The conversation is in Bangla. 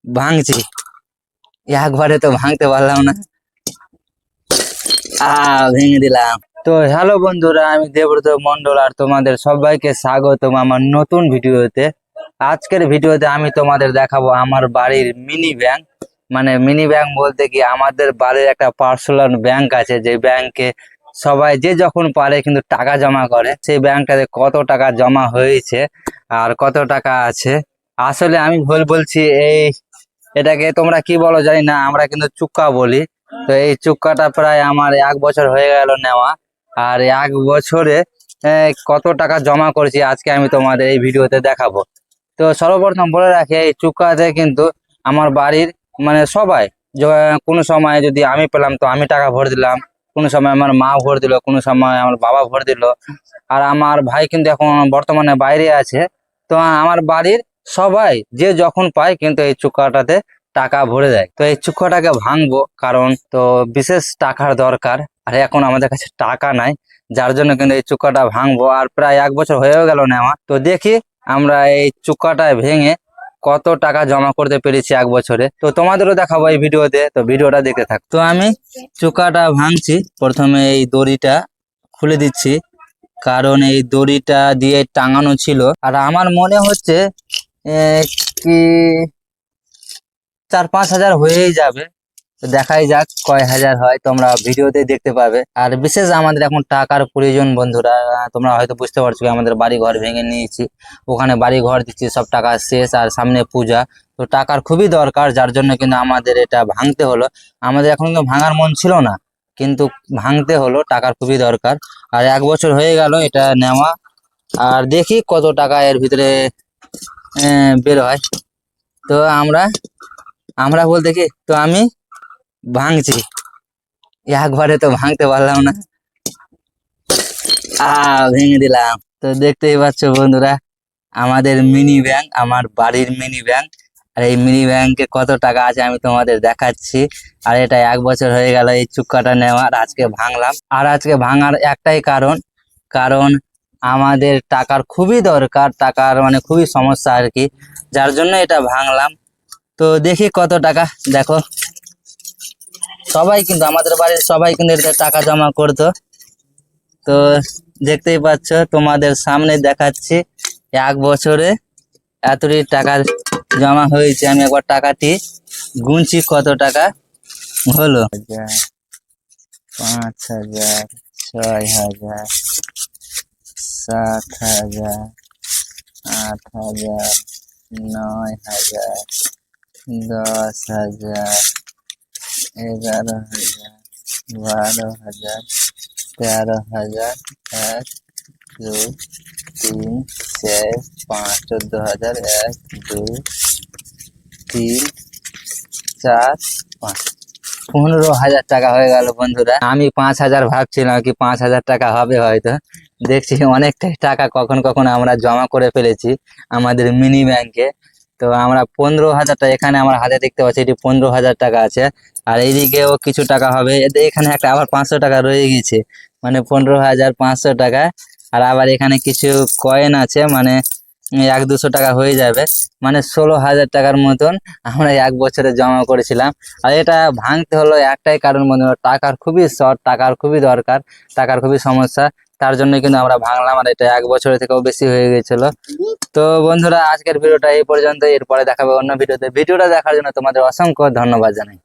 ভাঙছি, একবারে তো ভাঙতে পারলাম না। ভেঙে দিলাম। তো হ্যালো বন্ধুরা, আমি দেবব্রত মন্ডল আর তোমাদের সবাইকে স্বাগতম আমার নতুন ভিডিওতে। আজকের ভিডিওতে আমি তোমাদের দেখাবো আমার বাড়ির মিনি ব্যাংক। মানে মিনি ব্যাংক বলতে কি, আমাদের বাড়ির একটা পার্সোনাল ব্যাংক আছে, যে ব্যাংকে সবাই যে যখন পারে কিন্তু টাকা জমা করে। সেই ব্যাংকটাতে কত টাকা জমা হয়েছে আর কত টাকা আছে, আসলে আমি ভুল বলছি। এটাকে তোমরা কি বলো জানি না, আমরা কিন্তু চুক্কা বলি। তো এই চুক্কাটা প্রায় আমার 1 বছর হয়ে গেল নেওয়া। আর 1 বছরে কত টাকা জমা করেছি আজকে আমি তোমাদের এই ভিডিওতে দেখাবো। তো সর্বপ্রথম বলে রাখি, এই চুক্কাতে কিন্তু আমার বাড়ির মানে সবাই, কোনো সময় যদি আমি পেলাম তো আমি টাকা ভরে দিলাম, কোনো সময় আমার মা ভরে দিল, কোনো সময় আমার বাবা ভরে দিল। আর আমার ভাই কিন্তু এখন বর্তমানে বাইরে আছে। তো আমার বাড়ির সবাই যে যখন পায় কিন্তু এই চুক্কাটাতে টাকা ভরে দেয়। তো এই চুক্কাটাকে ভাঙবো, কারণ তো বিশেষ টাকার দরকার, আর এখন আমাদের কাছে টাকা নাই, যার জন্য কিন্তু এই চুক্কাটা ভাঙবো। আর প্রায় 1 বছর হয়েও গেল নেওয়া। তো দেখি আমরা এই চুক্কাটায় ভেঙে কত টাকা জমা করতে পেরেছি 1 বছরে। তো তোমাদেরও দেখাবো এই ভিডিওতে, তো ভিডিওটা দেখতে থাক। তো আমি চুক্কাটা ভাঙছি, প্রথমে এই দড়িটা খুলে দিচ্ছি, কারণ এই দড়িটা দিয়ে টাঙানো ছিল। আর আমার মনে হচ্ছে কি 4-5 হাজার হয়েই যাবে। তো দেখাই যাক কয় হাজার হয়, তোমরা ভিডিওতে দেখতে পাবে। আর বিশেষ আমাদের এখন টাকার প্রয়োজন বন্ধুরা। তোমরা হয়তো বুঝতে পারছো কি, আমাদের বাড়ি ঘর ভেঙে নিয়েছি, ওখানে বাড়ি ঘর দিচ্ছি, সব টাকা শেষ, আর সামনে পূজা। তো টাকার খুবই দরকার, যার জন্য কিন্তু আমাদের এটা ভাঙতে হলো। আমাদের এখন কিন্তু ভাঙার মন ছিল না, কিন্তু ভাঙতে হলো, টাকার খুবই দরকার। আর 1 বছর হয়ে গেল এটা নেওয়া। আর দেখি কত টাকা এর ভিতরে বের হয়। তো আমরা আমরা বলতে কি, তো আমি ভাঙছি, একবারে তো ভাঙতে পারলাম না। ভেঙে দিলাম। তো দেখতেই পাচ্ছ বন্ধুরা, আমাদের মিনি ব্যাংক, আমার বাড়ির মিনি ব্যাংক। আর এই মিনি ব্যাংকে কত টাকা আছে আমি তোমাদের দেখাচ্ছি। আর এটা 1 বছর হয়ে গেল এই চুক্কাটা নেওয়ার, আজকে ভাঙলাম। আর আজকে ভাঙার একটাই কারণ, কারণ আমাদের টাকার খুবই দরকার, টাকার মানে খুবই সমস্যা আর কি, যার জন্য এটা ভাঙলাম। তো দেখি কত টাকা। দেখো, সবাই কিন্তু আমাদের বাড়ির সবাই কিন্তু এতে টাকা জমা করতো। তো দেখতেই পাচ্ছ, তোমাদের সামনে দেখাচ্ছি 1 বছরে এতটি টাকা জমা হয়েছে। আমি একবার টাকাটি গুনছি কত টাকা হলো। 5,000, 6,000, 7,000, 8,000, 9,000, 10,000, 11,000, 12,000, 13,000, 1, 2, 3, 4, 5, 14,000, 1, 2, 3, 4, 5, 15,000 টাকা হয়ে গেল বন্ধুরা। আমি 5,000 ভাবছিলাম কি 5,000 টাকা হবে হয়তো, দেখছি অনেকটাই টাকা কখন কখন আমরা জমা করে ফেলেছি আমাদের মিনি ব্যাংকে। তো আমরা 15,000 টাকা, এখানে আমার হাতে দেখতে পাচ্ছি এটি 15,000 টাকা আছে। আর এইদিকেও কিছু টাকা হবে, এখানে একটা আবার 500 টাকা রয়ে গেছে, মানে 15,500 টাকা। আর আবার এখানে কিছু কয়েন আছে, মানে 100-200 টাকা হয়ে যাবে, মানে 16,000 টাকার মতন আমরা 1 বছরে জমা করেছিলাম। আর এটা ভাঙতে হলো একটাই কারণ বন্ধুরা, টাকার খুবই শর্ট, টাকার খুবই দরকার, টাকার খুবই সমস্যা, তার জন্য কিন্তু আমরা ভাঙলাম। আর এটা 1 বছরের থেকেও বেশি হয়ে গেছিল। তো বন্ধুরা, আজকের ভিডিওটা এই পর্যন্ত, এরপরে দেখাবে অন্য ভিডিওতে। ভিডিওটা দেখার জন্য তোমাদের অসংখ্য ধন্যবাদ জানাই।